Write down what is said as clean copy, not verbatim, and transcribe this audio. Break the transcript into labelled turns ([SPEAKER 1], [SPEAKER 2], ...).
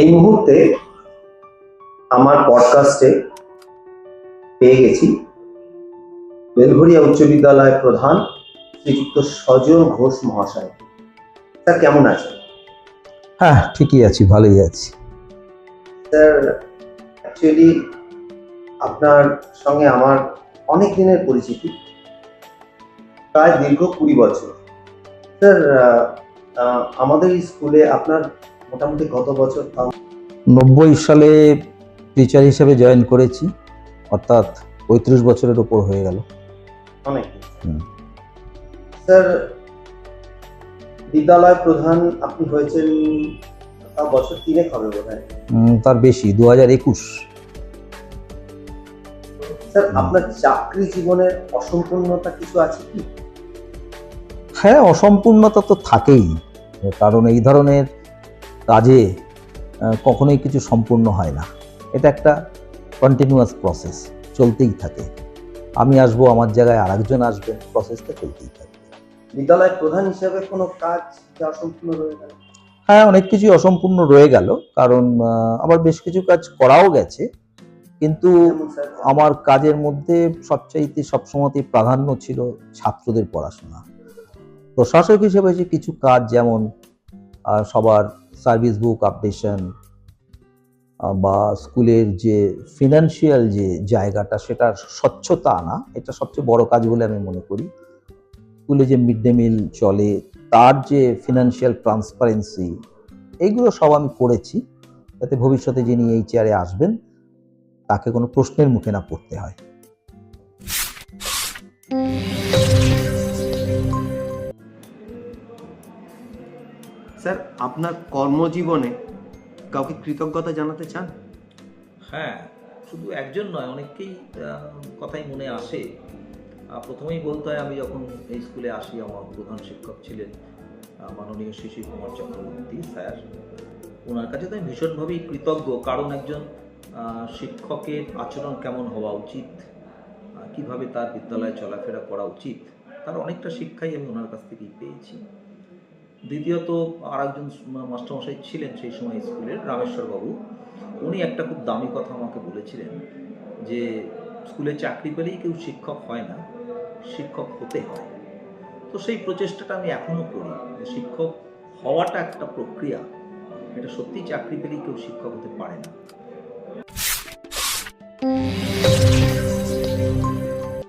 [SPEAKER 1] এই মুহূর্তে আমার পডকাস্টে পেয়ে গেছি বেলঘরিয়া উচ্চ বিদ্যালয়ের প্রধান শ্রীযুক্ত সজল ঘোষ মহাশয়। স্যার কেমন আছেন?
[SPEAKER 2] হ্যাঁ, ঠিকই আছি, ভালোই আছি।
[SPEAKER 1] স্যার, অ্যাকচুয়ালি আপনার সঙ্গে আমার অনেক দিনের পরিচিতি, প্রায় দীর্ঘ 20 বছর। স্যার, আমাদের স্কুলে আপনার মোটামুটি কত বছর?
[SPEAKER 2] 90 সালে টিচার হিসেবে জয়েন করেছি, অর্থাৎ 35 বছরের উপর হয়ে গেল।
[SPEAKER 1] অনেক। স্যার, বিদ্যালয় প্রধান আপনি হয়েছেন বছর 3 হবে বোধহয়।
[SPEAKER 2] তার বেশি, 2021।
[SPEAKER 1] স্যার, আপনার চাকরি জীবনের অসম্পূর্ণতা কিছু আছে কি?
[SPEAKER 2] হ্যাঁ, অসম্পূর্ণতা তো থাকেই, কারণ এই ধরনের কাজে কখনোই কিছু সম্পূর্ণ হয় না। এটা একটা কন্টিনিউয়াস প্রসেস, চলতেই থাকে। আমি আসবো, আমার জায়গায় আরেকজন আসবেন, প্রসেসটা চলতেই থাকে।
[SPEAKER 1] বিদ্যালয় প্রধান হিসেবে কোনো কাজ যা অসম্পূর্ণ রয়ে গেল?
[SPEAKER 2] হ্যাঁ, অনেক কিছুই অসম্পূর্ণ রয়ে গেল, কারণ আবার বেশ কিছু কাজ করাও গেছে, কিন্তু আমার কাজের মধ্যে সবচাইতে সবসময়তেই প্রাধান্য ছিল ছাত্রদের পড়াশোনা। প্রশাসক হিসেবে যে কিছু কাজ, যেমন সবার সার্ভিস বুক আপডেশন বা স্কুলের যে ফিনান্সিয়াল যে জায়গাটা, সেটার স্বচ্ছতা আনা, এটা সবচেয়ে বড় কাজ বলে আমি মনে করি। স্কুলে যে মিড ডে মিল চলে, তার যে ফিনান্সিয়াল ট্রান্সপারেন্সি, এইগুলো সব আমি করেছি, যাতে ভবিষ্যতে যিনি এই চেয়ারে আসবেন তাকে কোনো প্রশ্নের মুখে না পড়তে হয়।
[SPEAKER 1] স্যার, আপনার কর্মজীবনে কাউকে কৃতজ্ঞতা জানাতে চান?
[SPEAKER 2] হ্যাঁ, শুধু একজন নয়, অনেককেই কথাই মনে আসে। প্রথমেই বলতে হয়, আমি যখন এই স্কুলে আসি, আমার প্রধান শিক্ষক ছিলেন মাননীয় শিশির কুমার চক্রবর্তী স্যার। ওনার কাছে তো আমি ভীষণভাবেই কৃতজ্ঞ, কারণ একজন শিক্ষকের আচরণ কেমন হওয়া উচিত, কিভাবে তার বিদ্যালয়ে চলাফেরা করা উচিত, তার অনেকটা শিক্ষাই আমি ওনার কাছ থেকেই পেয়েছি। দ্বিতীয়ত আর একজন মাস্টারমশাই ছিলেন সেই সময় স্কুলের, রামেশ্বরবাবু। উনি একটা খুব দামি কথা আমাকে বলেছিলেন, যে স্কুলে চাকরি পেলেই কেউ শিক্ষক হয় না, শিক্ষক হতে হয়। তো সেই প্রচেষ্টাটা আমি এখনও করি, যে শিক্ষক হওয়াটা একটা প্রক্রিয়া, এটা সত্যিই চাকরি পেলেই কেউ শিক্ষক হতে পারে না।